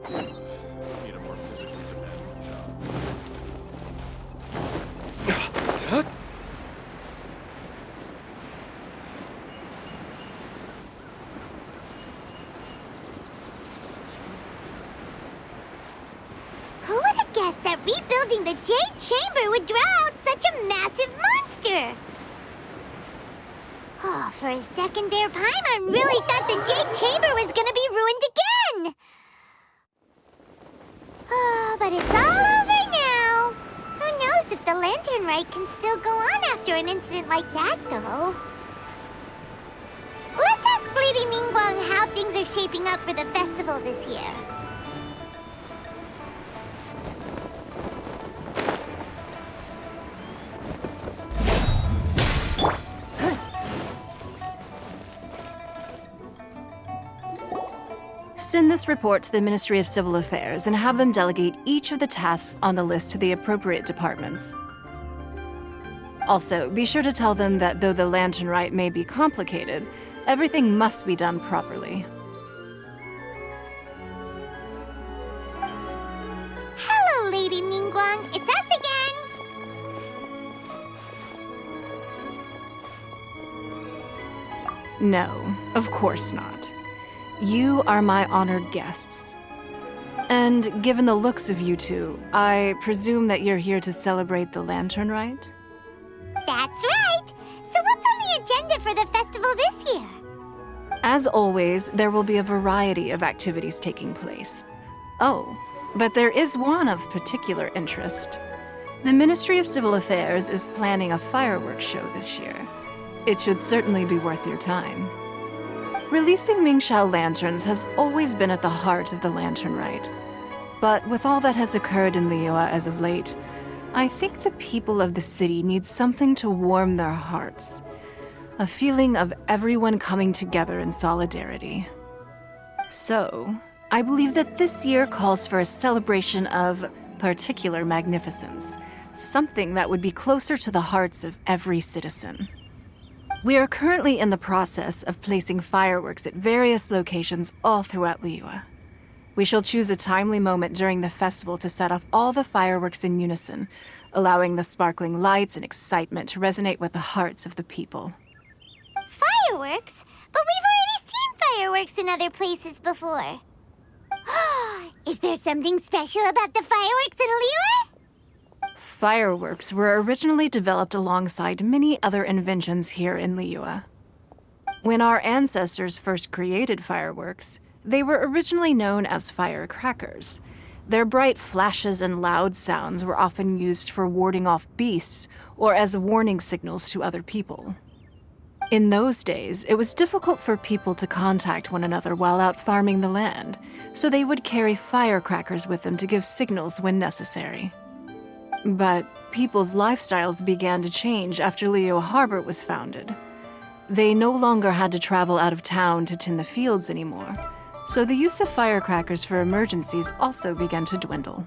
Need a more physically demanding job. Who would have guessed that rebuilding the Jade Chamber would draw out such a massive monster? Oh, for a second there, Paimon really thought the Jade Chamber was gonna be ruined again! Oh, but it's all over now! Who knows if the Lantern Rite can still go on after an incident like that, though? Let's ask Lady Ningguang how things are shaping up for the festival this year. Send this report to the Ministry of Civil Affairs and have them delegate each of the tasks on the list to the appropriate departments. Also, be sure to tell them that though the Lantern Rite may be complicated, everything must be done properly. Hello, Lady Ningguang. It's us again. No, of course not. You are my honored guests. And given the looks of you two, I presume that you're here to celebrate the Lantern Rite? That's right. So what's on the agenda for the festival this year? As always, there will be a variety of activities taking place. Oh, but there is one of particular interest. The Ministry of Civil Affairs is planning a fireworks show this year. It should certainly be worth your time. Releasing Mingxiao lanterns has always been at the heart of the Lantern Rite. But with all that has occurred in Liyue as of late, I think the people of the city need something to warm their hearts. A feeling of everyone coming together in solidarity. So, I believe that this year calls for a celebration of particular magnificence. Something that would be closer to the hearts of every citizen. We are currently in the process of placing fireworks at various locations all throughout Liyue. We shall choose a timely moment during the festival to set off all the fireworks in unison, allowing the sparkling lights and excitement to resonate with the hearts of the people. Fireworks? But we've already seen fireworks in other places before. Is there something special about the fireworks in Liyue? Fireworks were originally developed alongside many other inventions here in Liyue. When our ancestors first created fireworks, they were originally known as firecrackers. Their bright flashes and loud sounds were often used for warding off beasts or as warning signals to other people. In those days, it was difficult for people to contact one another while out farming the land, so they would carry firecrackers with them to give signals when necessary. But people's lifestyles began to change after Liyue Harbor was founded. They no longer had to travel out of town to tend the fields anymore, so the use of firecrackers for emergencies also began to dwindle.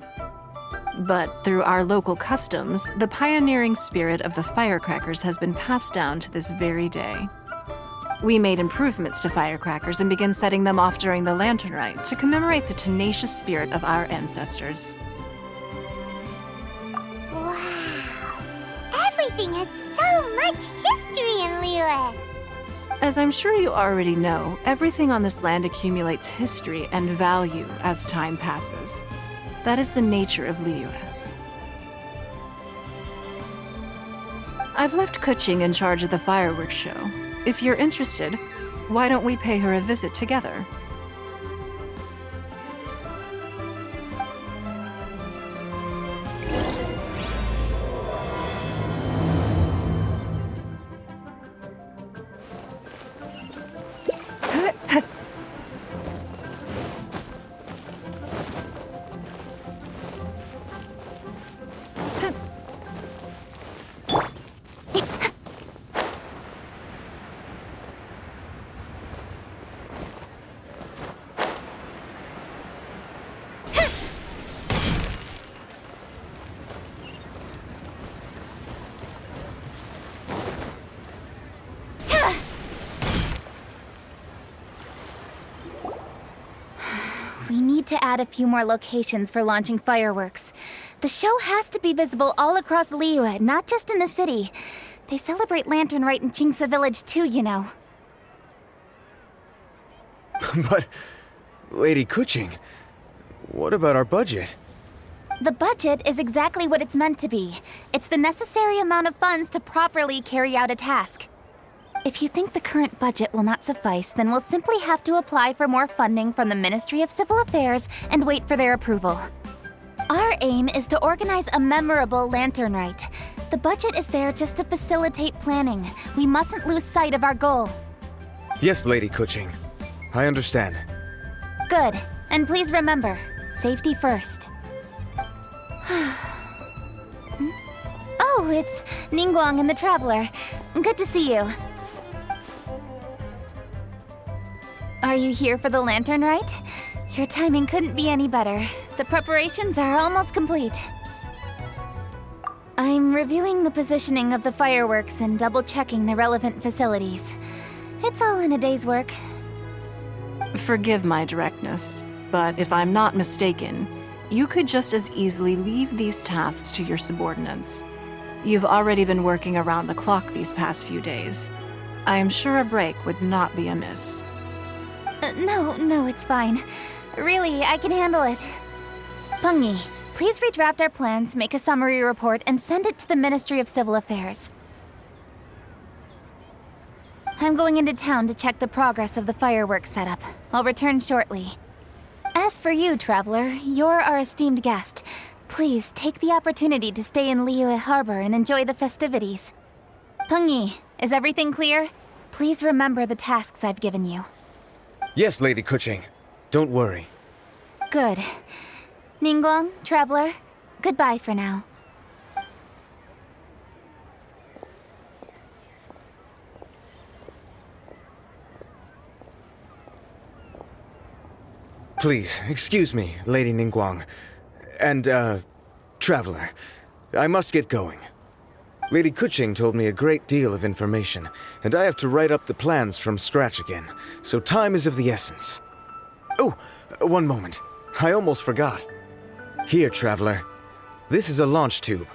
But through our local customs, the pioneering spirit of the firecrackers has been passed down to this very day. We made improvements to firecrackers and began setting them off during the Lantern Rite to commemorate the tenacious spirit of our ancestors. Everything has so much history in Liyue. As I'm sure you already know, everything on this land accumulates history and value as time passes. That is the nature of Liyue. I've left Kuching in charge of the fireworks show. If you're interested, why don't we pay her a visit together? need to add a few more locations for launching fireworks. The show has to be visible all across Liyue, not just in the city. They celebrate Lantern Rite in Jingsa Village too, you know. But, Lady Kuching, what about our budget? The budget is exactly what it's meant to be. It's the necessary amount of funds to properly carry out a task. If you think the current budget will not suffice, then we'll simply have to apply for more funding from the Ministry of Civil Affairs and wait for their approval. Our aim is to organize a memorable Lantern Rite. The budget is there just to facilitate planning. We mustn't lose sight of our goal. Yes, Lady Kuching. I understand. Good. And please remember, safety first. Oh, it's Ningguang and the Traveler. Good to see you. Are you here for the Lantern Rite? Your timing couldn't be any better. The preparations are almost complete. I'm reviewing the positioning of the fireworks and double-checking the relevant facilities. It's all in a day's work. Forgive my directness, but if I'm not mistaken, you could just as easily leave these tasks to your subordinates. You've already been working around the clock these past few days. I am sure a break would not be amiss. No, it's fine. Really, I can handle it. Pengyi, please redraft our plans, make a summary report, and send it to the Ministry of Civil Affairs. I'm going into town to check the progress of the fireworks setup. I'll return shortly. As for you, Traveler, you're our esteemed guest. Please take the opportunity to stay in Liyue Harbor and enjoy the festivities. Pengyi, is everything clear? Please remember the tasks I've given you. Yes, Lady Kuching. Don't worry. Good. Ningguang, Traveler, goodbye for now. Please, excuse me, Lady Ningguang. And, Traveler. I must get going. Lady Kuching told me a great deal of information, and I have to write up the plans from scratch again, so time is of the essence. Oh, one moment. I almost forgot. Here, Traveler. This is a launch tube.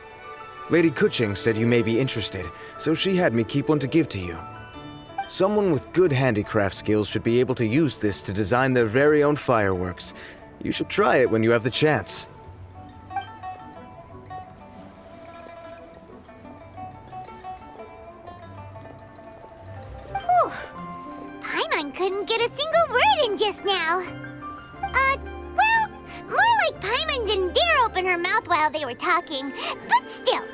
Lady Kuching said you may be interested, so she had me keep one to give to you. Someone with good handicraft skills should be able to use this to design their very own fireworks. You should try it when you have the chance. Whew. Paimon couldn't get a single word in just now. Well, more like Paimon didn't dare open her mouth while they were talking, but still.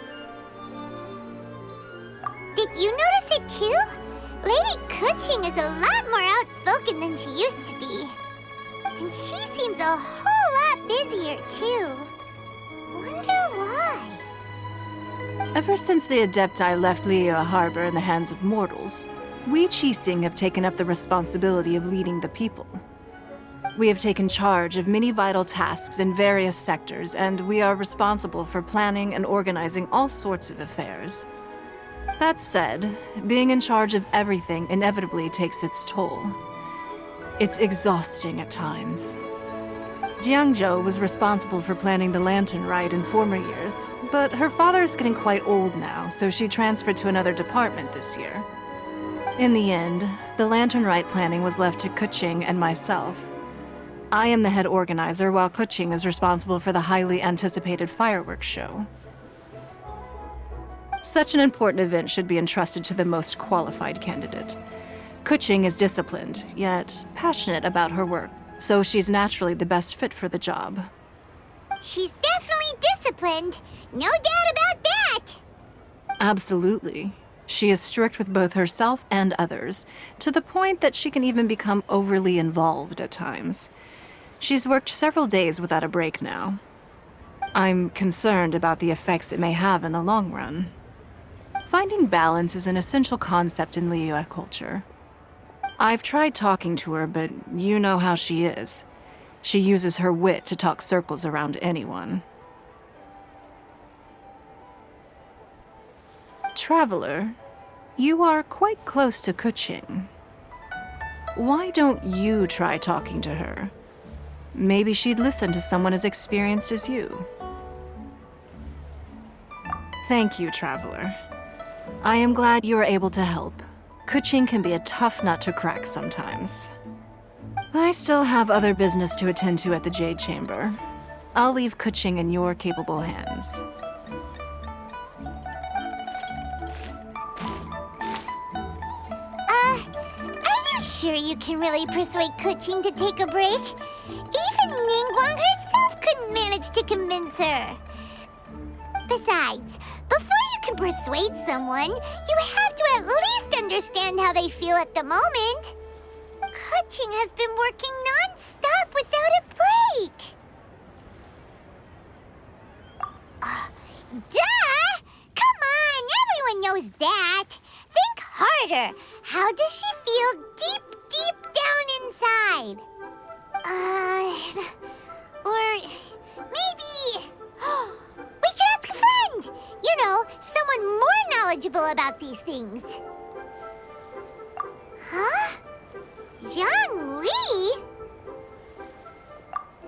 Did you notice it too? Lady Kuching is a lot more outspoken than she used to be. And she seems a whole lot busier too. Wonder why? Ever since the Adepti left Liyue Harbor in the hands of mortals, we Qixing have taken up the responsibility of leading the people. We have taken charge of many vital tasks in various sectors, and we are responsible for planning and organizing all sorts of affairs. That said, being in charge of everything inevitably takes its toll. It's exhausting at times. Jiangzhou was responsible for planning the Lantern Rite in former years, but her father is getting quite old now, so she transferred to another department this year. In the end, the Lantern Rite planning was left to Kuching and myself. I am the head organizer, while Kuching is responsible for the highly anticipated fireworks show. Such an important event should be entrusted to the most qualified candidate. Kuching is disciplined, yet passionate about her work, so she's naturally the best fit for the job. She's definitely disciplined. No doubt about that. Absolutely. She is strict with both herself and others, to the point that she can even become overly involved at times. She's worked several days without a break now. I'm concerned about the effects it may have in the long run. Finding balance is an essential concept in Liyue culture. I've tried talking to her, but you know how she is. She uses her wit to talk circles around anyone. Traveler, you are quite close to Kuching. Why don't you try talking to her? Maybe she'd listen to someone as experienced as you. Thank you, Traveler. I am glad you were able to help. Kuching can be a tough nut to crack sometimes. I still have other business to attend to at the Jade Chamber. I'll leave Kuching in your capable hands. Are you sure you can really persuade Kuching to take a break? Even Ningguang herself couldn't manage to convince her. Besides, before you can persuade someone, you have to at least understand how they feel at the moment. Kuching has been working non-stop without a break. Duh! Come on, everyone knows that. Think harder. How does she feel deep down inside? Or maybe... we could ask a friend! You know, someone more knowledgeable about these things. Huh? Zhongli?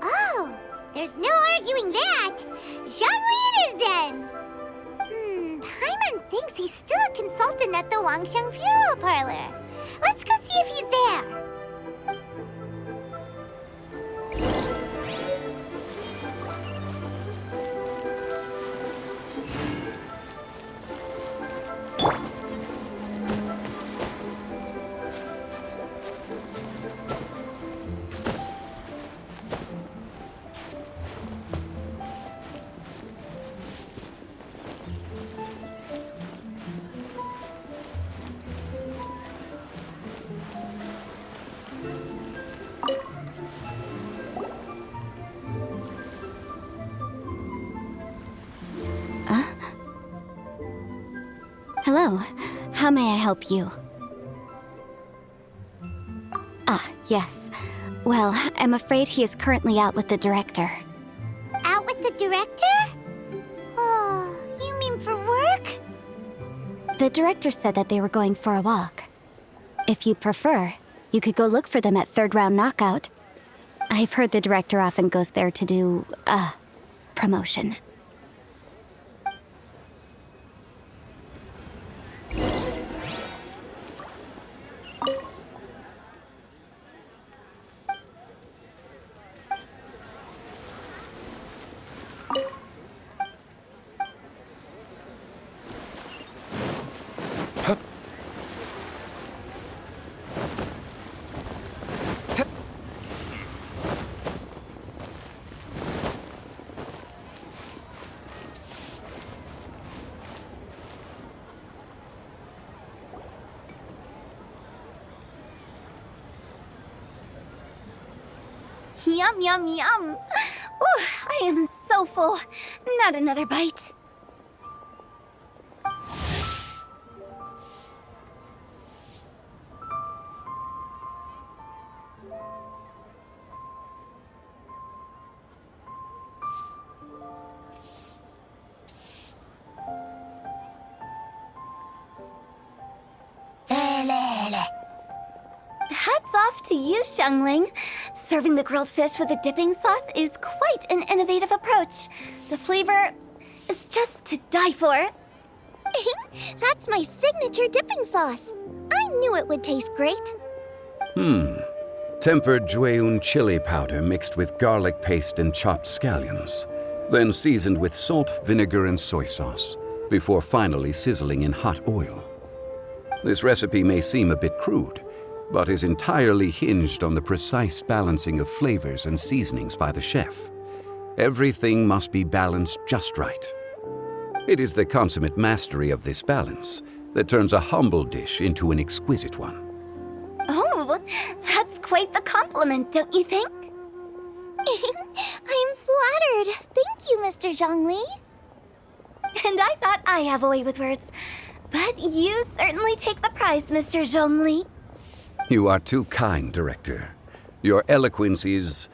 Oh, there's no arguing that. Zhongli it is then. Paimon thinks he's still a consultant at the Wangsheng Funeral Parlor. Let's go see if he's there. Hello. How may I help you? Ah, yes. Well, I'm afraid he is currently out with the director. Out with the director? Oh, you mean for work? The director said that they were going for a walk. If you'd prefer, you could go look for them at Third Round Knockout. I've heard the director often goes there to do, promotion. Yum, yum, yum. Ooh, I am so full. Not another bite. Hats off to you, Xiangling. Serving the grilled fish with a dipping sauce is quite an innovative approach. The flavor is just to die for. That's my signature dipping sauce. I knew it would taste great. Tempered Jueyun chili powder mixed with garlic paste and chopped scallions, then seasoned with salt, vinegar, and soy sauce, before finally sizzling in hot oil. This recipe may seem a bit crude, but is entirely hinged on the precise balancing of flavors and seasonings by the chef. Everything must be balanced just right. It is the consummate mastery of this balance that turns a humble dish into an exquisite one. Oh, that's quite the compliment, don't you think? I'm flattered. Thank you, Mr. Zhongli. And I thought I have a way with words. But you certainly take the prize, Mr. Zhongli. You are too kind, Director. Your eloquence is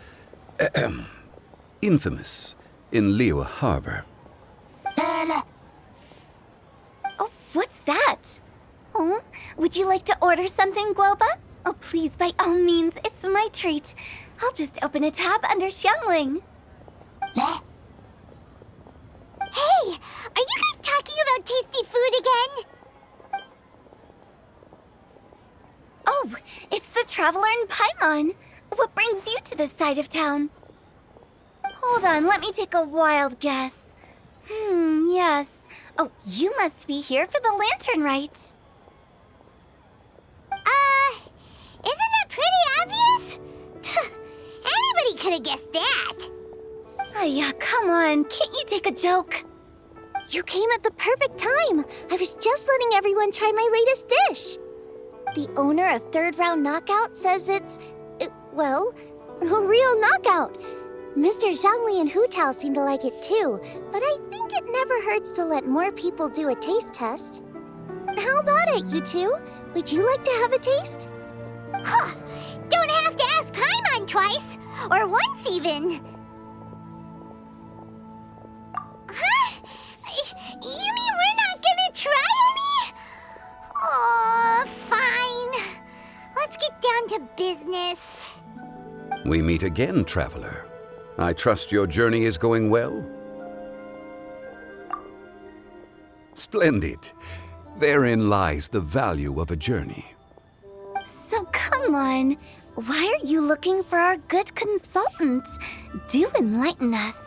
infamous in Liyue Harbor. Oh, what's that? Oh, would you like to order something, Guoba? Oh, please, by all means, it's my treat. I'll just open a tab under Xiangling. Hey, are you guys talking about tasty food again? Oh, it's the Traveler in Paimon. What brings you to this side of town? Hold on, let me take a wild guess. Yes. Oh, you must be here for the Lantern Rite. Isn't that pretty obvious? Anybody could have guessed that. Oh yeah, come on, can't you take a joke? You came at the perfect time. I was just letting everyone try my latest dish. The owner of Third Round Knockout says it's, well, a real knockout. Mr. Zhangli and Hu Tao seem to like it too, but I think it never hurts to let more people do a taste test. How about it, you two? Would you like to have a taste? Huh. Don't have to ask Paimon twice, or once even. Huh? You mean we're not gonna try any? Oh, fine. Let's get down to business. We meet again, traveler. I trust your journey is going well? Splendid. Therein lies the value of a journey. So come on, why are you looking for our good consultant? Do enlighten us.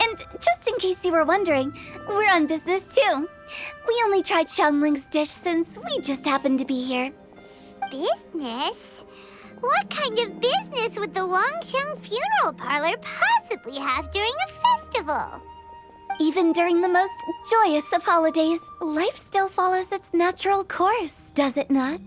And just in case you were wondering, we're on business too. We only tried Xiangling's dish since we just happened to be here. Business? What kind of business would the Wangsheng Funeral Parlor possibly have during a festival? Even during the most joyous of holidays, life still follows its natural course, does it not?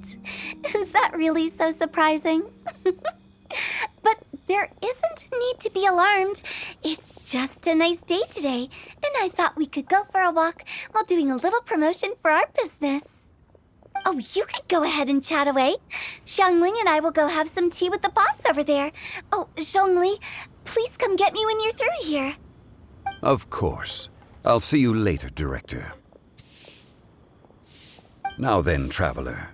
Is that really so surprising? But there isn't a need to be alarmed. It's just a nice day today, and I thought we could go for a walk while doing a little promotion for our business. Oh, you could go ahead and chat away. Xiangling and I will go have some tea with the boss over there. Oh, Zhongli, please come get me when you're through here. Of course. I'll see you later, Director. Now then, traveler.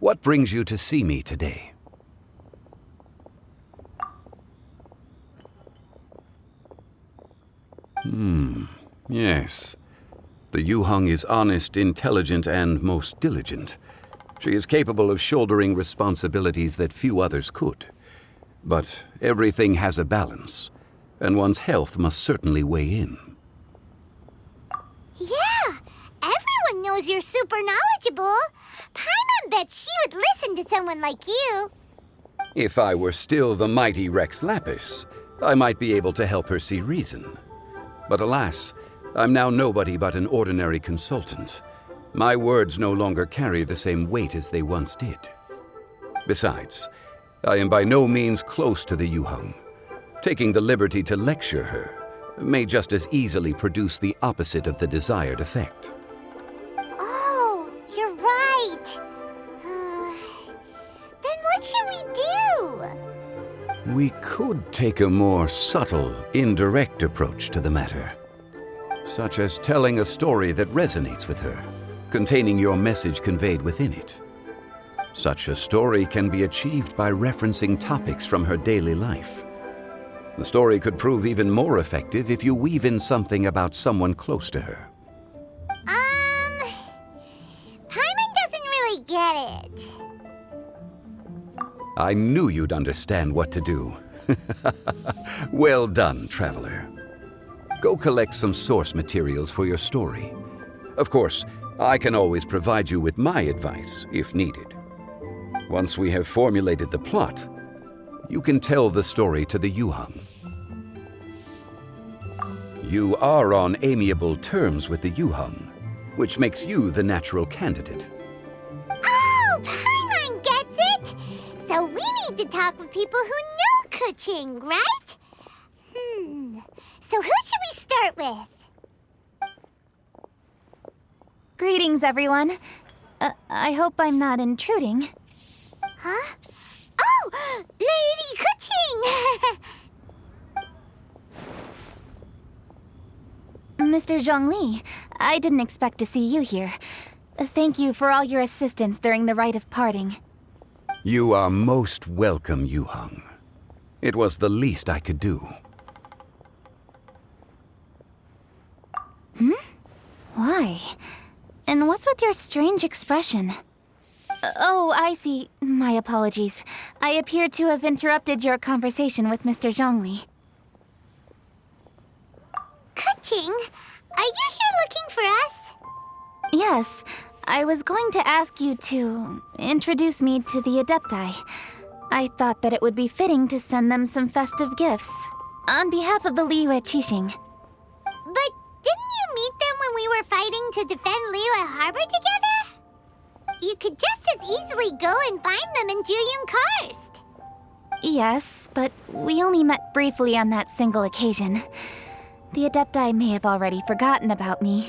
What brings you to see me today? Yes. The Yuheng is honest, intelligent, and most diligent. She is capable of shouldering responsibilities that few others could. But everything has a balance, and one's health must certainly weigh in. Yeah, everyone knows you're super knowledgeable. Paimon bets she would listen to someone like you. If I were still the mighty Rex Lapis, I might be able to help her see reason. But alas, I'm now nobody but an ordinary consultant. My words no longer carry the same weight as they once did. Besides, I am by no means close to the Yuheng. Taking the liberty to lecture her may just as easily produce the opposite of the desired effect. Oh, you're right. Then what should we do? We could take a more subtle, indirect approach to the matter, such as telling a story that resonates with her, containing your message conveyed within it. Such a story can be achieved by referencing topics from her daily life. The story could prove even more effective if you weave in something about someone close to her. Paimon doesn't really get it. I knew you'd understand what to do. Well done, traveler. Go collect some source materials for your story. Of course, I can always provide you with my advice if needed. Once we have formulated the plot, you can tell the story to the Yuheng. You are on amiable terms with the Yuheng, which makes you the natural candidate. Oh, Paimon gets it! So we need to talk with people who know Kuching, right? So who should we start with? Greetings, everyone. I hope I'm not intruding. Huh? Oh, Lady Kuching! Mr. Zhongli, I didn't expect to see you here. Thank you for all your assistance during the rite of parting. You are most welcome, Yuheng. It was the least I could do. Why? And what's with your strange expression? Oh, I see. My apologies. I appear to have interrupted your conversation with Mr. Zhongli. Kuching, are you here looking for us? Yes, I was going to ask you to introduce me to the Adepti. I thought that it would be fitting to send them some festive gifts. On behalf of the Liyue Qixing. But didn't you meet them when we were fighting to defend Liyue Harbor together? You could just as easily go and find them in Juyun Karst. Yes, but we only met briefly on that single occasion. The Adepti may have already forgotten about me,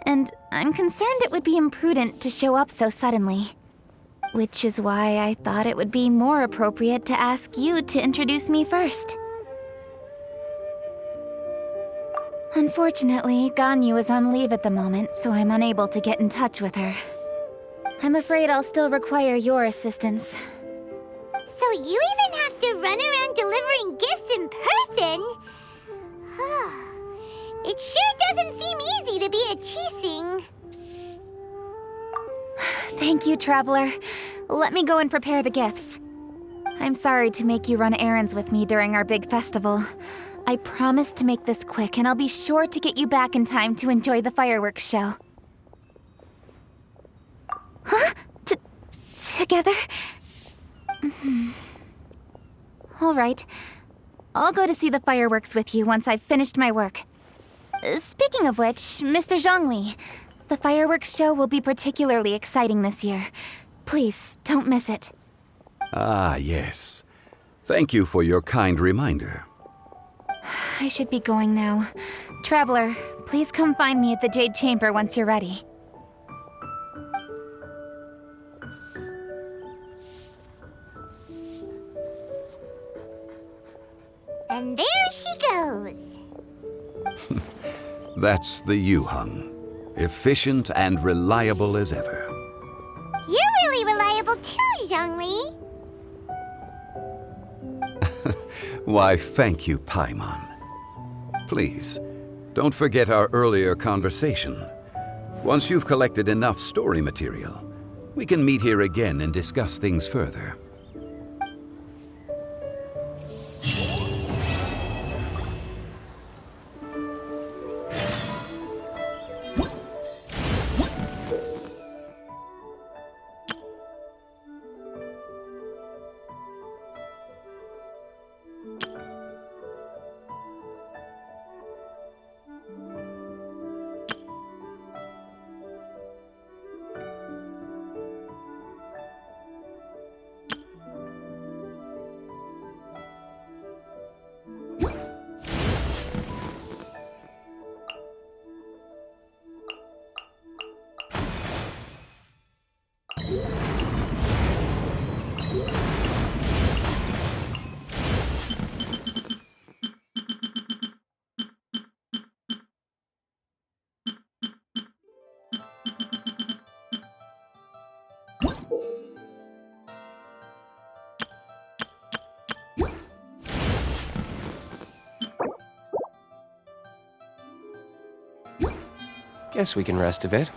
and I'm concerned it would be imprudent to show up so suddenly. Which is why I thought it would be more appropriate to ask you to introduce me first. Unfortunately, Ganyu is on leave at the moment, so I'm unable to get in touch with her. I'm afraid I'll still require your assistance. So you even have to run around delivering gifts in person? It sure doesn't seem easy to be a Qixing. Thank you, Traveler. Let me go and prepare the gifts. I'm sorry to make you run errands with me during our big festival. I promise to make this quick, and I'll be sure to get you back in time to enjoy the fireworks show. Huh? Together? All right. I'll go to see the fireworks with you once I've finished my work. Speaking of which, Mr. Zhongli, the fireworks show will be particularly exciting this year. Please, don't miss it. Ah, yes. Thank you for your kind reminder. I should be going now. Traveler, please come find me at the Jade Chamber once you're ready. And there she goes. That's the Yuheng. Efficient and reliable as ever. You're really reliable too, Zhongli. Why, thank you, Paimon. Please, don't forget our earlier conversation. Once you've collected enough story material, we can meet here again and discuss things further. Guess we can rest a bit.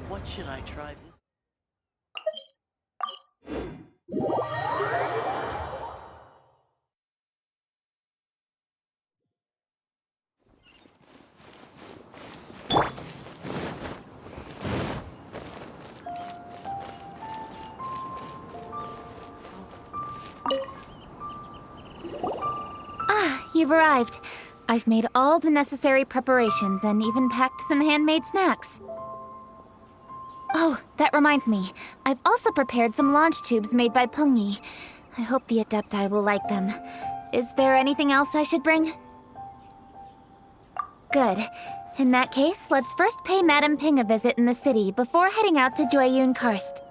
What should I try this? You've arrived. I've made all the necessary preparations and even packed some handmade snacks. Oh, that reminds me. I've also prepared some launch tubes made by Pungi. I hope the Adepti will like them. Is there anything else I should bring? Good. In that case, let's first pay Madame Ping a visit in the city before heading out to Jueyun Karst.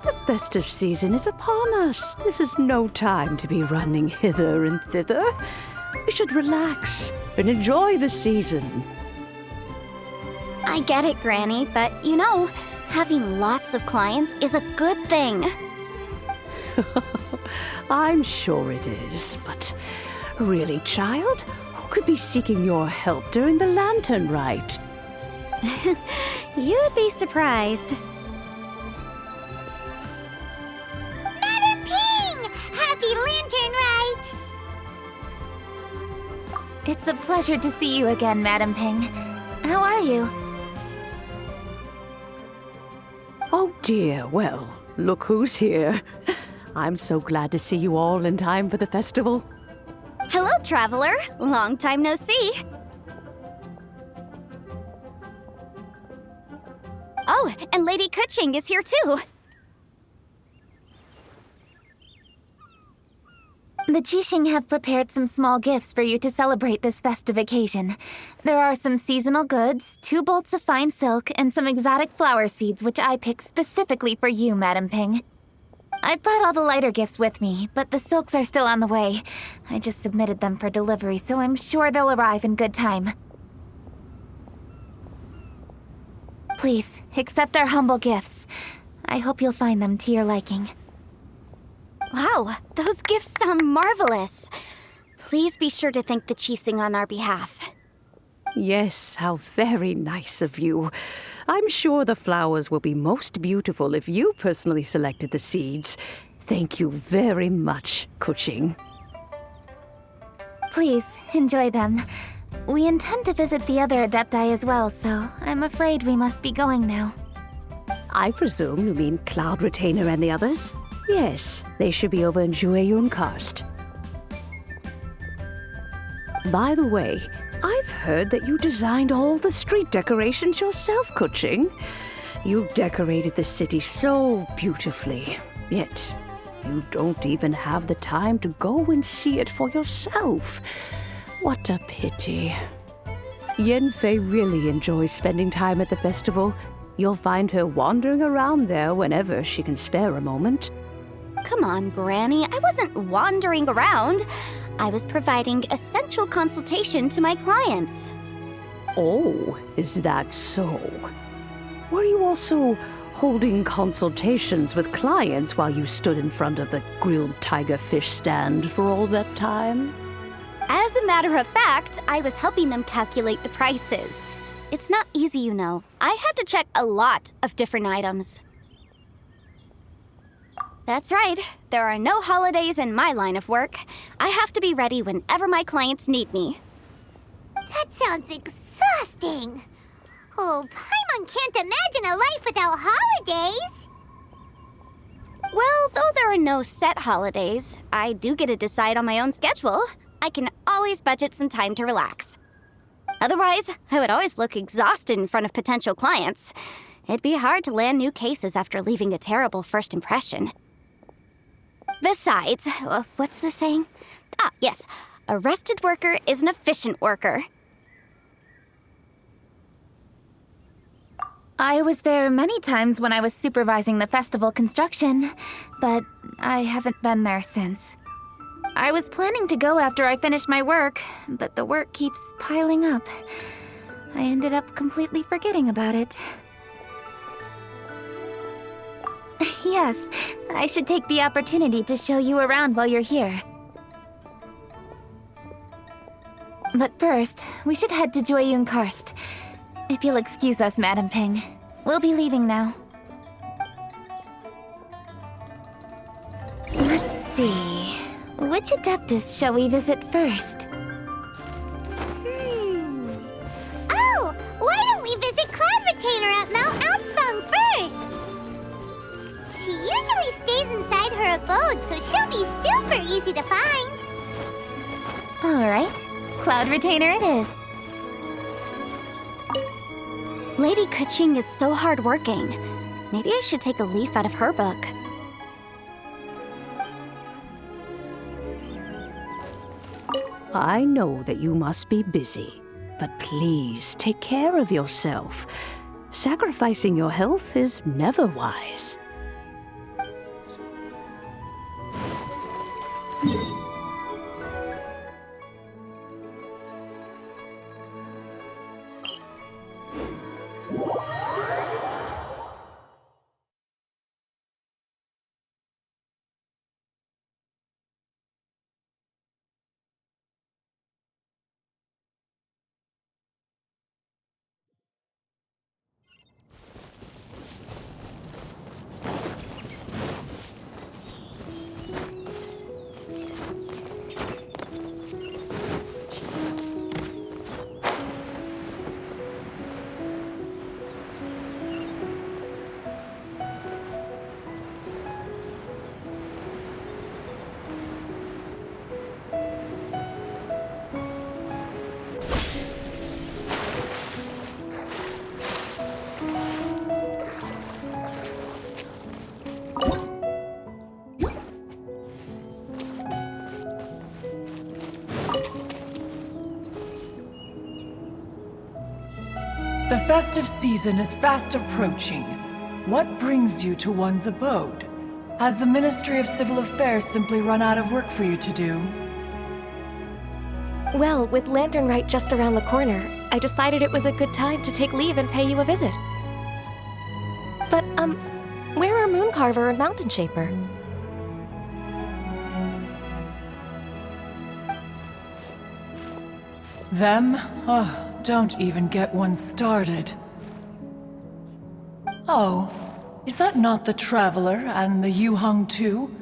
The festive season is upon us. This is no time to be running hither and thither. We should relax and enjoy the season. I get it, Granny, but you know, having lots of clients is a good thing. I'm sure it is, but really, child, who could be seeking your help during the Lantern Rite? You'd be surprised. Madam Ping! Happy Lantern Rite! It's a pleasure to see you again, Madame Ping. How are you? Oh dear, well, look who's here. I'm so glad to see you all in time for the festival. Hello, traveler. Long time no see. Oh, and Lady Kuching is here too. The Jixing have prepared some small gifts for you to celebrate this festive occasion. There are some seasonal goods, 2 bolts of fine silk, and some exotic flower seeds which I picked specifically for you, Madame Ping. I brought all the lighter gifts with me, but the silks are still on the way. I just submitted them for delivery, so I'm sure they'll arrive in good time. Please, accept our humble gifts. I hope you'll find them to your liking. Wow, those gifts sound marvelous. Please be sure to thank the Jixing on our behalf. Yes, how very nice of you. I'm sure the flowers will be most beautiful if you personally selected the seeds. Thank you very much, Kuching. Please, enjoy them. We intend to visit the other Adepti as well, so I'm afraid we must be going now. I presume you mean Cloud Retainer and the others? Yes, they should be over in Jueyun Karst. By the way, I've heard that you designed all the street decorations yourself, Kuching. You decorated the city so beautifully, yet you don't even have the time to go and see it for yourself. What a pity. Yanfei really enjoys spending time at the festival. You'll find her wandering around there whenever she can spare a moment. Come on, Granny. I wasn't wandering around. I was providing essential consultation to my clients. Oh, is that so? Were you also holding consultations with clients while you stood in front of the grilled tiger fish stand for all that time? As a matter of fact, I was helping them calculate the prices. It's not easy, you know. I had to check a lot of different items. That's right. There are no holidays in my line of work. I have to be ready whenever my clients need me. That sounds exhausting. Oh, Paimon can't imagine a life without holidays. Well, though there are no set holidays, I do get to decide on my own schedule. I can always budget some time to relax. Otherwise, I would always look exhausted in front of potential clients. It'd be hard to land new cases after leaving a terrible first impression. Besides, what's the saying? Ah, yes. A rested worker is an efficient worker. I was there many times when I was supervising the festival construction, but I haven't been there since. I was planning to go after I finished my work, but the work keeps piling up. I ended up completely forgetting about it. Yes, I should take the opportunity to show you around while you're here. But first, we should head to Joyun Karst. If you'll excuse us, Madam Ping. We'll be leaving now. Let's see. Which Adeptus shall we visit first? Oh, why don't we visit Cloud Retainer at Mount Outsong first? She usually stays inside her abode, so she'll be super easy to find. All right. Cloud Retainer it is. Lady Kuching is so hardworking. Maybe I should take a leaf out of her book. I know that you must be busy, but please take care of yourself. Sacrificing your health is never wise. The festive season is fast approaching. What brings you to one's abode? Has the Ministry of Civil Affairs simply run out of work for you to do? Well, with Lantern Rite just around the corner, I decided it was a good time to take leave and pay you a visit. But, where are Mooncarver and Mountain Shaper? Them? Oh, don't even get one started. Oh, is that not the Traveler and the Yuhang too?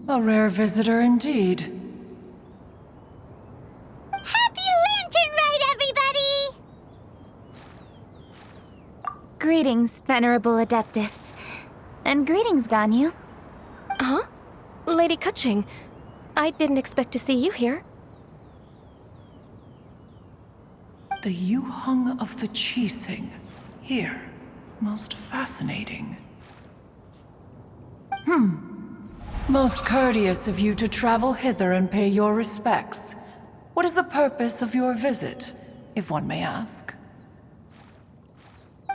A rare visitor indeed. Happy Lantern Rite, everybody! Greetings, Venerable Adeptus. And greetings, Ganyu. Huh? Lady Kuching, I didn't expect to see you here. The Yuhang of the Qixing. Here. Most fascinating. Most courteous of you to travel hither and pay your respects. What is the purpose of your visit, if one may ask?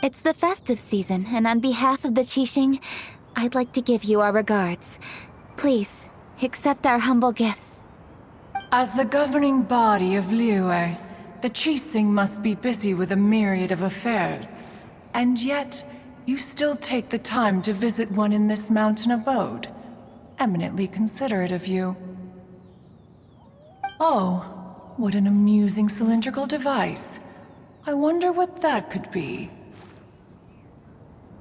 It's the festive season, and on behalf of the Qixing, I'd like to give you our regards. Please, accept our humble gifts. As the governing body of Liyue, the Qixing must be busy with a myriad of affairs. And yet, you still take the time to visit one in this mountain abode. Eminently considerate of you. Oh, what an amusing cylindrical device. I wonder what that could be.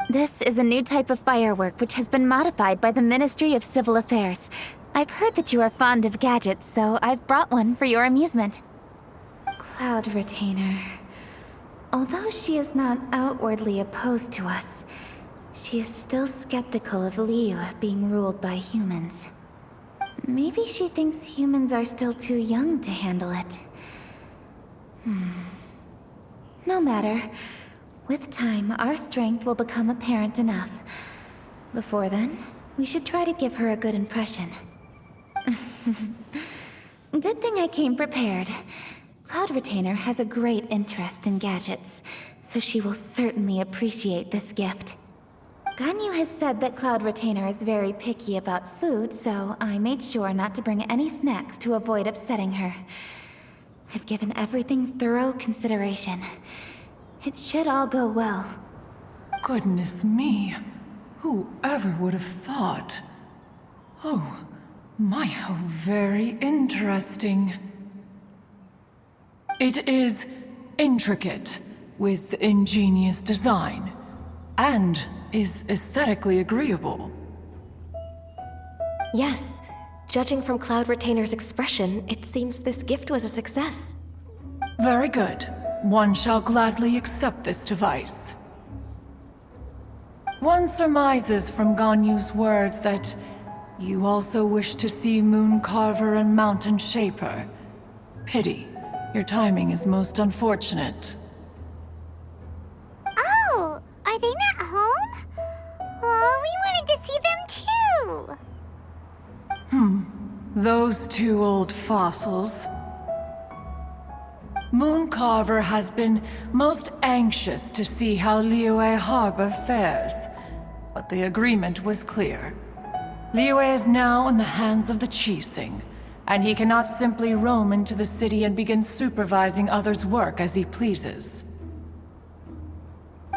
This is a new type of firework which has been modified by the Ministry of Civil Affairs. I've heard that you are fond of gadgets, so I've brought one for your amusement. Cloud Retainer. Although she is not outwardly opposed to us, she is still skeptical of Liyue being ruled by humans. Maybe she thinks humans are still too young to handle it. No matter. With time, our strength will become apparent enough. Before then, we should try to give her a good impression. Good thing I came prepared. Cloud Retainer has a great interest in gadgets, so she will certainly appreciate this gift. Ganyu has said that Cloud Retainer is very picky about food, so I made sure not to bring any snacks to avoid upsetting her. I've given everything thorough consideration. It should all go well. Goodness me. Whoever would have thought? Oh, my, how very interesting. It is intricate, with ingenious design, and is aesthetically agreeable. Yes. Judging from Cloud Retainer's expression, it seems this gift was a success. Very good. One shall gladly accept this device. One surmises from Ganyu's words that you also wish to see Moon Carver and Mountain Shaper. Pity. Your timing is most unfortunate. Oh, are they not home? Oh, we wanted to see them too. Those two old fossils. Moon Carver has been most anxious to see how Liyue Harbor fares, but the agreement was clear. Liyue is now in the hands of the Qixing, and he cannot simply roam into the city and begin supervising others' work as he pleases.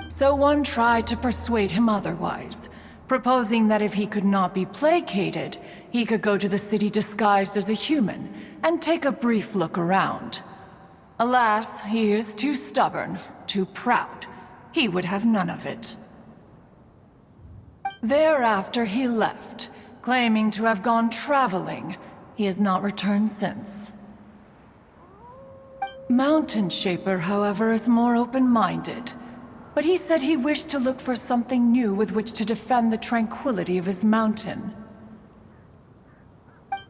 So one tried to persuade him otherwise, proposing that if he could not be placated, he could go to the city disguised as a human and take a brief look around. Alas, he is too stubborn, too proud. He would have none of it. Thereafter he left, claiming to have gone traveling. He has not returned since. Mountain Shaper, however, is more open-minded. But he said he wished to look for something new with which to defend the tranquility of his mountain.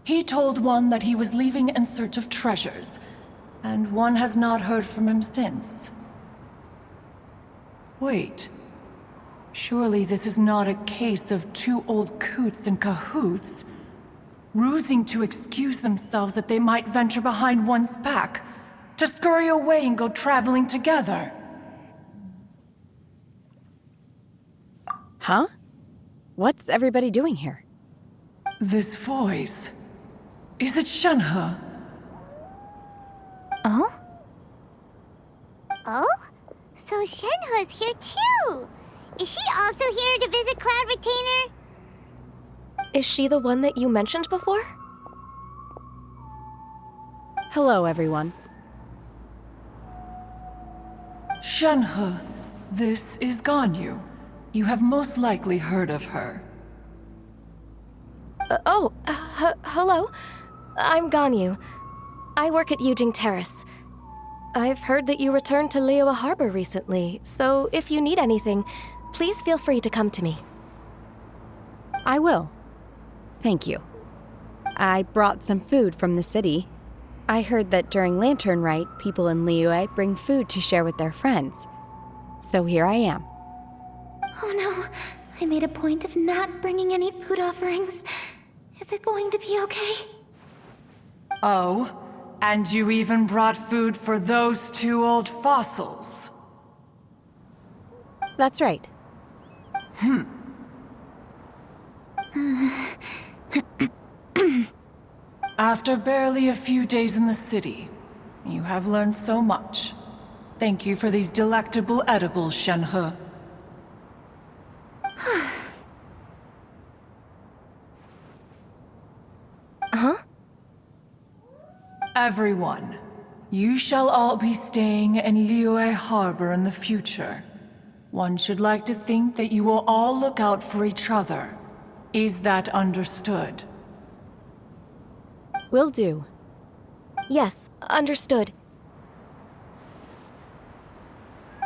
He told one that he was leaving in search of treasures, and one has not heard from him since. Wait. Surely this is not a case of two old coots in cahoots, rusing to excuse themselves that they might venture behind one's back, to scurry away and go traveling together. Huh? What's everybody doing here? This voice... Is it Shenhe? Oh? Oh? So Shenhe's here too! Is she also here to visit Cloud Retainer? Is she the one that you mentioned before? Hello, everyone. Shenhe, this is Ganyu. You have most likely heard of her. Hello. I'm Ganyu. I work at Yujing Terrace. I've heard that you returned to Liyue Harbor recently, so if you need anything, please feel free to come to me. I will. Thank you. I brought some food from the city. I heard that during Lantern Rite, people in Liyue bring food to share with their friends. So here I am. Oh no, I made a point of not bringing any food offerings. Is it going to be okay? Oh, and you even brought food for those two old fossils. That's right. After barely a few days in the city, you have learned so much. Thank you for these delectable edibles, Shenhe. Huh? Everyone, you shall all be staying in Liyue Harbor in the future. One should like to think that you will all look out for each other. Is that understood? Will do. Yes, understood.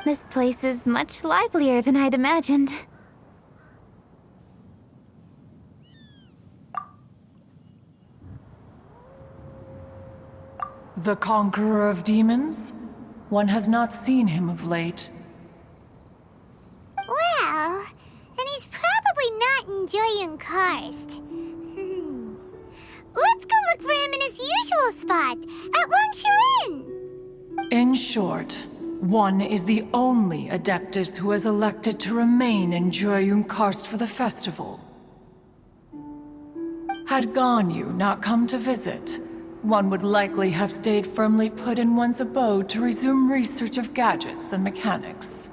This place is much livelier than I'd imagined. The conqueror of demons? One has not seen him of late. Well, then he's probably not enjoying Karst. Let's go look for him in his usual spot, at Wangshu Inn. In short, one is the only Adeptus who has elected to remain in Joyun Karst for the festival. Had Ganyu not come to visit, one would likely have stayed firmly put in one's abode to resume research of gadgets and mechanics.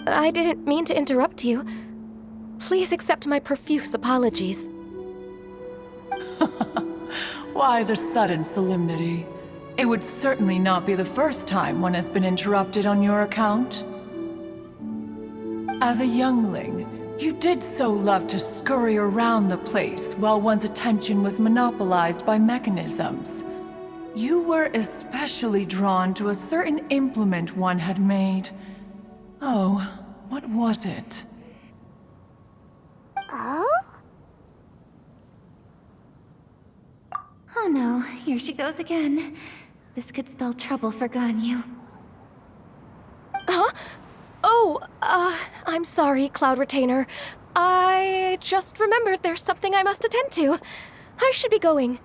I didn't mean to interrupt you. Please accept my profuse apologies. Why the sudden solemnity? It would certainly not be the first time one has been interrupted on your account. As a youngling, you did so love to scurry around the place while one's attention was monopolized by mechanisms. You were especially drawn to a certain implement one had made. Oh, what was it? Oh? Oh no, here she goes again. This could spell trouble for Ganyu. Huh? Oh, I'm sorry, Cloud Retainer. I just remembered there's something I must attend to. I should be going.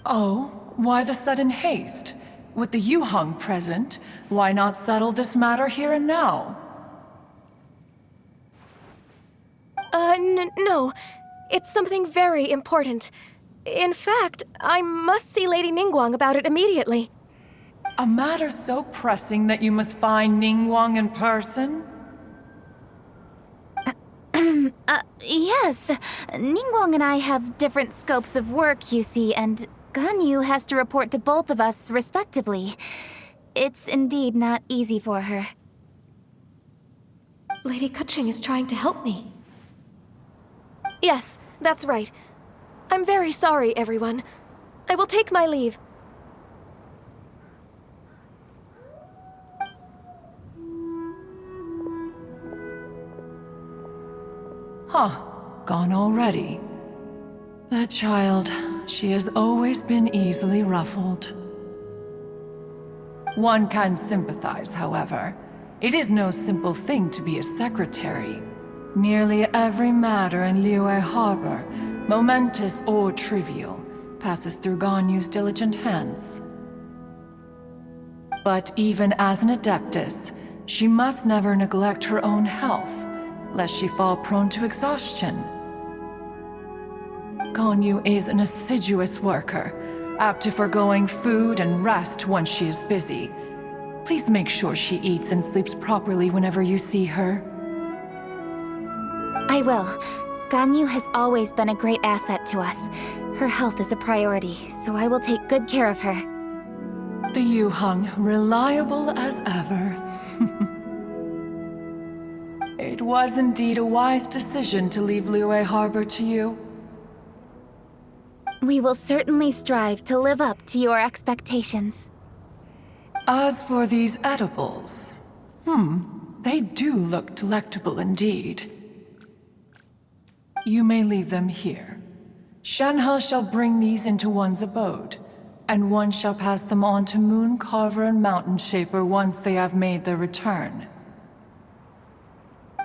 Oh, why the sudden haste? With the Yuheng present, why not settle this matter here and now? No. It's something very important. In fact, I must see Lady Ningguang about it immediately. A matter so pressing that you must find Ningguang in person? Yes. Ningguang and I have different scopes of work, you see, and Ganyu has to report to both of us respectively. It's indeed not easy for her. Lady Keqing is trying to help me. Yes, that's right. I'm very sorry, everyone. I will take my leave. Huh, gone already. That child, she has always been easily ruffled. One can sympathize, however. It is no simple thing to be a secretary. Nearly every matter in Liyue Harbor, momentous or trivial, passes through Ganyu's diligent hands. But even as an Adeptus, she must never neglect her own health, lest she fall prone to exhaustion. Ganyu is an assiduous worker, apt to foregoing food and rest once she is busy. Please make sure she eats and sleeps properly whenever you see her. I will. Ganyu has always been a great asset to us. Her health is a priority, so I will take good care of her. The Yuheng, reliable as ever. It was indeed a wise decision to leave Liyue Harbor to you. We will certainly strive to live up to your expectations. As for these edibles, they do look delectable indeed. You may leave them here. Shenhe shall bring these into one's abode, and one shall pass them on to Moon Carver and Mountain Shaper once they have made their return.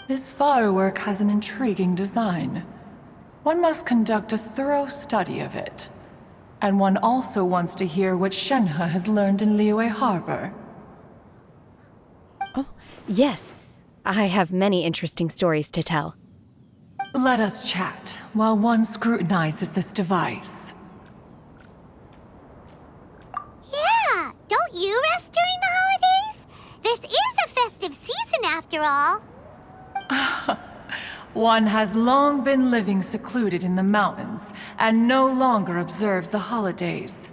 This firework has an intriguing design. One must conduct a thorough study of it. And one also wants to hear what Shenhe has learned in Liyue Harbor. Oh, yes. I have many interesting stories to tell. Let us chat while one scrutinizes this device. Yeah, don't you rest during the holidays? This is a festive season after all. One has long been living secluded in the mountains and no longer observes the holidays.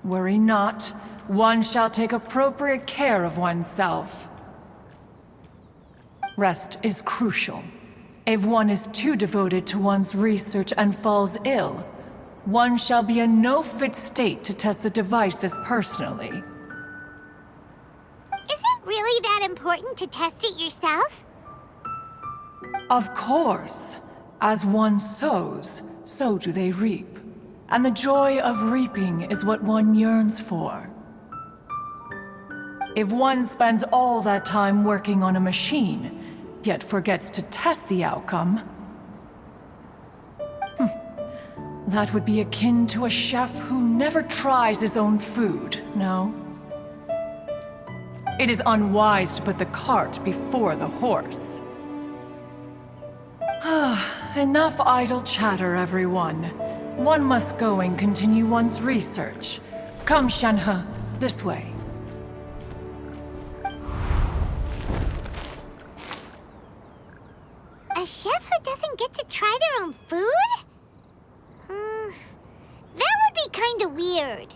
Worry not, one shall take appropriate care of oneself. Rest is crucial. If one is too devoted to one's research and falls ill, one shall be in no fit state to test the devices personally. Is it really that important to test it yourself? Of course. As one sows, so do they reap. And the joy of reaping is what one yearns for. If one spends all that time working on a machine, yet forgets to test the outcome, that would be akin to a chef who never tries his own food, no? It is unwise to put the cart before the horse. Enough idle chatter, everyone. One must go and continue one's research. Come, Shenhe, this way. A chef who doesn't get to try their own food? That would be kinda weird.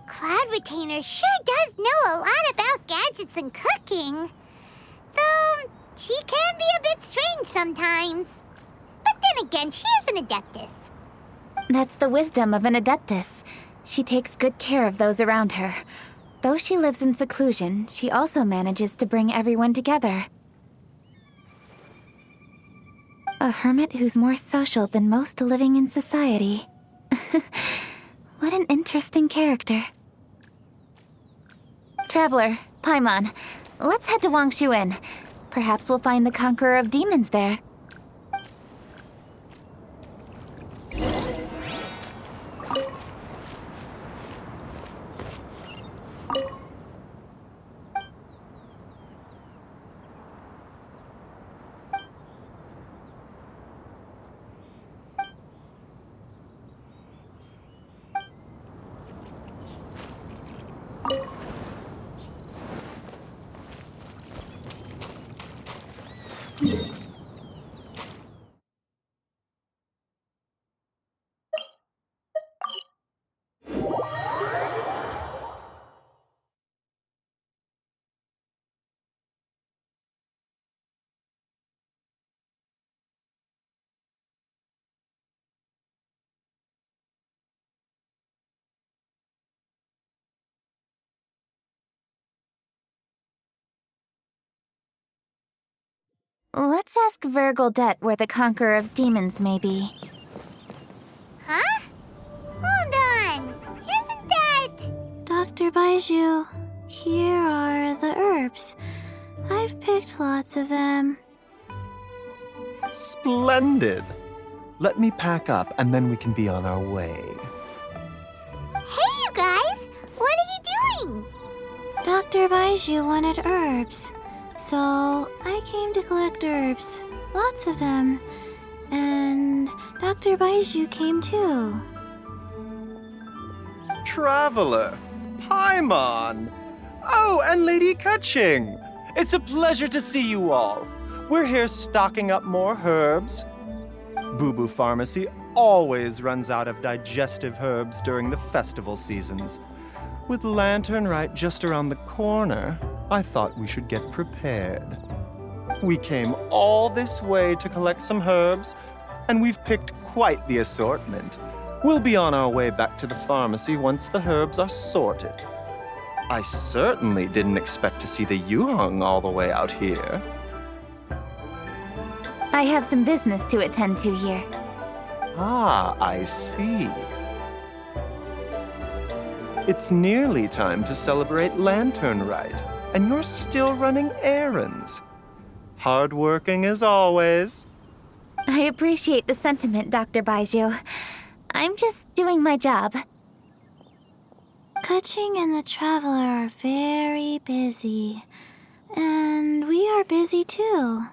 Cloud Retainer sure does know a lot about gadgets and cooking. Though, she can be a bit strange sometimes. But then again, she is an Adeptus. That's the wisdom of an Adeptus. She takes good care of those around her. Though she lives in seclusion, she also manages to bring everyone together. A hermit who's more social than most living in society. What an interesting character. Traveler, Paimon, let's head to Wangshuin. Perhaps we'll find the Conqueror of Demons there. Let's ask Vergildet where the Conqueror of Demons may be. Huh? Hold on. Isn't that... Dr. Baiju, here are the herbs. I've picked lots of them. Splendid! Let me pack up and then we can be on our way. Hey, you guys! What are you doing? Dr. Baiju wanted herbs. So, I came to collect herbs. Lots of them. And Dr. Baiju came too. Traveler! Paimon! Oh, and Lady Kutching! It's a pleasure to see you all. We're here stocking up more herbs. Boo Boo Pharmacy always runs out of digestive herbs during the festival seasons. With Lantern Rite just around the corner, I thought we should get prepared. We came all this way to collect some herbs, and we've picked quite the assortment. We'll be on our way back to the pharmacy once the herbs are sorted. I certainly didn't expect to see the Yuheng all the way out here. I have some business to attend to here. Ah, I see. It's nearly time to celebrate Lantern Rite, and you're still running errands. Hardworking as always. I appreciate the sentiment, Dr. Baiju. I'm just doing my job. Kutching and the Traveler are very busy. And we are busy too.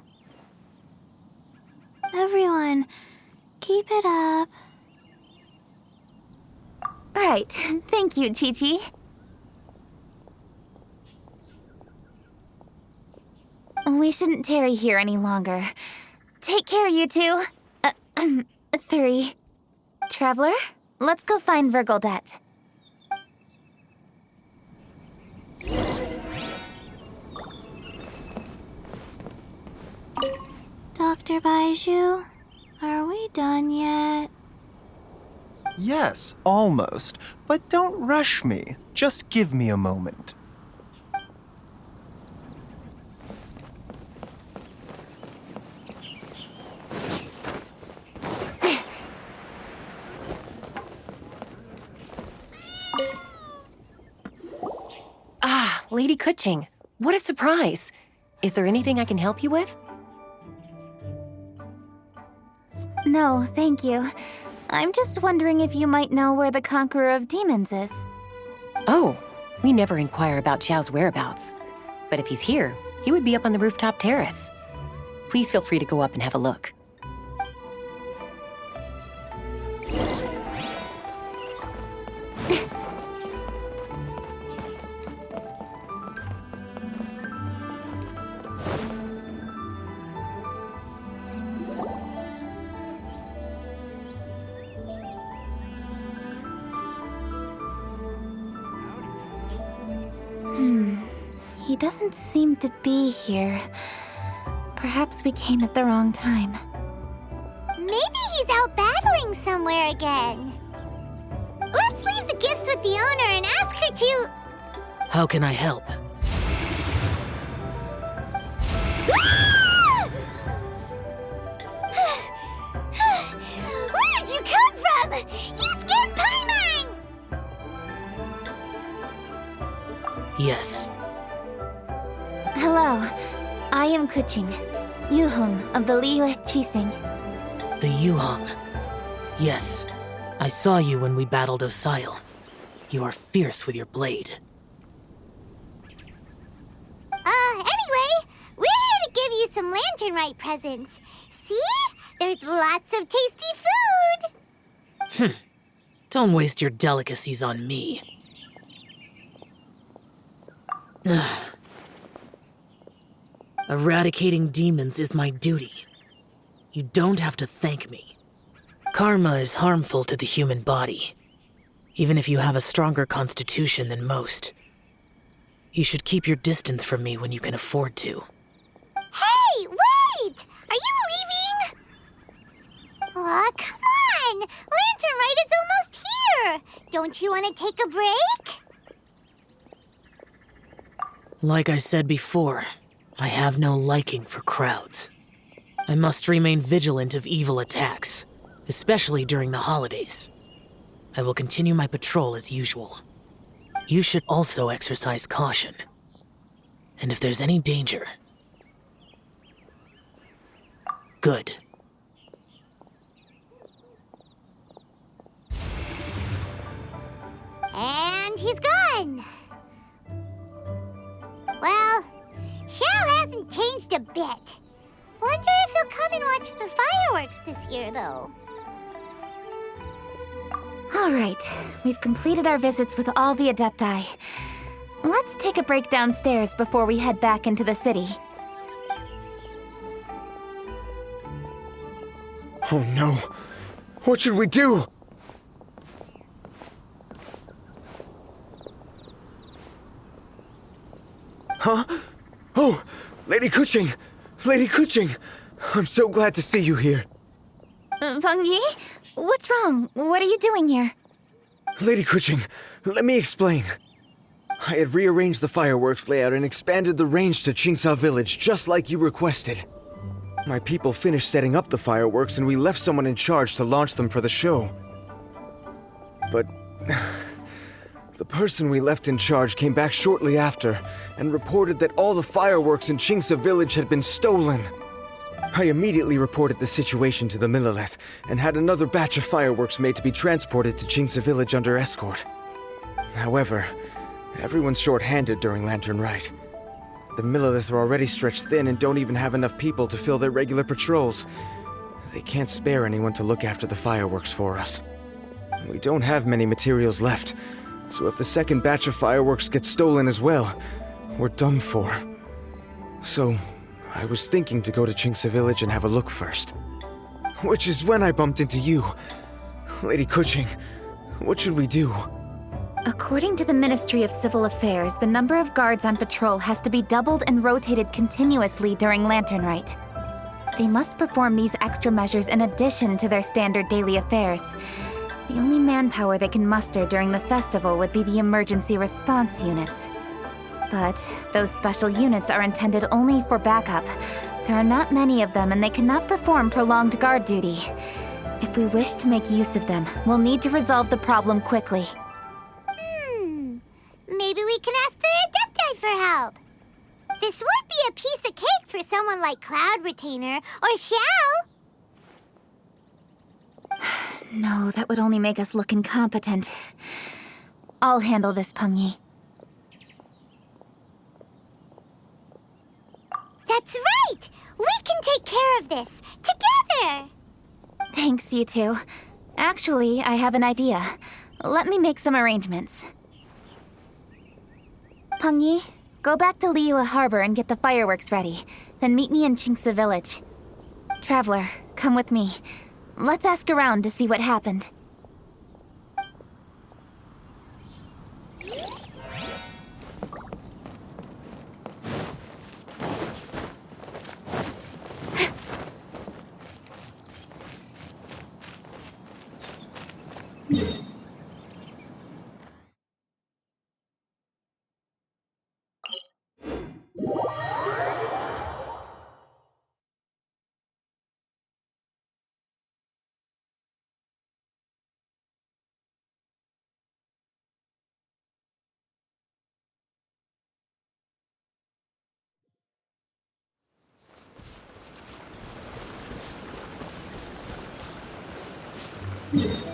Everyone, keep it up. Right. Thank you, Chi-Chi. We shouldn't tarry here any longer. Take care, you two. 3. Traveler, let's go find Virgildet. Dr. Baiju, are we done yet? Yes, almost. But don't rush me. Just give me a moment. Lady Kuching, what a surprise! Is there anything I can help you with? No, thank you. I'm just wondering if you might know where the Conqueror of Demons is. Oh, we never inquire about Xiao's whereabouts. But if he's here, he would be up on the rooftop terrace. Please feel free to go up and have a look. He doesn't seem to be here. Perhaps we came at the wrong time. Maybe he's out battling somewhere again. Let's leave the gifts with the owner and ask her to... How can I help? Where did you come from? You scared Paimon! Yes. Hello, I am Kuching, Yuhong of the Liyue Qixing. The Yuhong. Yes. I saw you when we battled Osile. You are fierce with your blade. Anyway, we're here to give you some Lantern Rite presents. See? There's lots of tasty food! Don't waste your delicacies on me. Eradicating demons is my duty. You don't have to thank me. Karma is harmful to the human body, even if you have a stronger constitution than most. You should keep your distance from me when you can afford to. Hey, wait! Are you leaving? Aw, come on! Lantern Rite is almost here! Don't you want to take a break? Like I said before, I have no liking for crowds. I must remain vigilant of evil attacks, especially during the holidays. I will continue my patrol as usual. You should also exercise caution. And if there's any danger... Good. And he's gone! Well, Xiao hasn't changed a bit. Wonder if he'll come and watch the fireworks this year, though. All right, we've completed our visits with all the Adepti. Let's take a break downstairs before we head back into the city. Oh no. What should we do? Huh? Oh, Lady Kuching! Lady Kuching! I'm so glad to see you here. Feng Yi? What's wrong? What are you doing here? Lady Kuching, let me explain. I had rearranged the fireworks layout and expanded the range to Qingsa Village just like you requested. My people finished setting up the fireworks and we left someone in charge to launch them for the show. But... the person we left in charge came back shortly after and reported that all the fireworks in Qingsa Village had been stolen. I immediately reported the situation to the Millelith and had another batch of fireworks made to be transported to Qingsa Village under escort. However, everyone's short-handed during Lantern Rite. The Millelith are already stretched thin and don't even have enough people to fill their regular patrols. they can't spare anyone to look after the fireworks for us. We don't have many materials left, so if the second batch of fireworks gets stolen as well, we're done for. So, I was thinking to go to Chinksa Village and have a look first. Which is when I bumped into you. Lady Kuching, what should we do? According to the Ministry of Civil Affairs, the number of guards on patrol has to be doubled and rotated continuously during Lantern Rite. They must perform these extra measures in addition to their standard daily affairs. The only manpower they can muster during the festival would be the emergency response units. But those special units are intended only for backup. There are not many of them, and they cannot perform prolonged guard duty. If we wish to make use of them, we'll need to resolve the problem quickly. Maybe we can ask the Adepti for help. This would be a piece of cake for someone like Cloud Retainer or Xiao. No, that would only make us look incompetent. I'll handle this, Pengyi. That's right! We can take care of this, together! Thanks, you two. Actually, I have an idea. Let me make some arrangements. Pengyi, go back to Liyue Harbor and get the fireworks ready. Then meet me in Chinksa Village. Traveler, come with me. Let's ask around to see what happened. Yeah.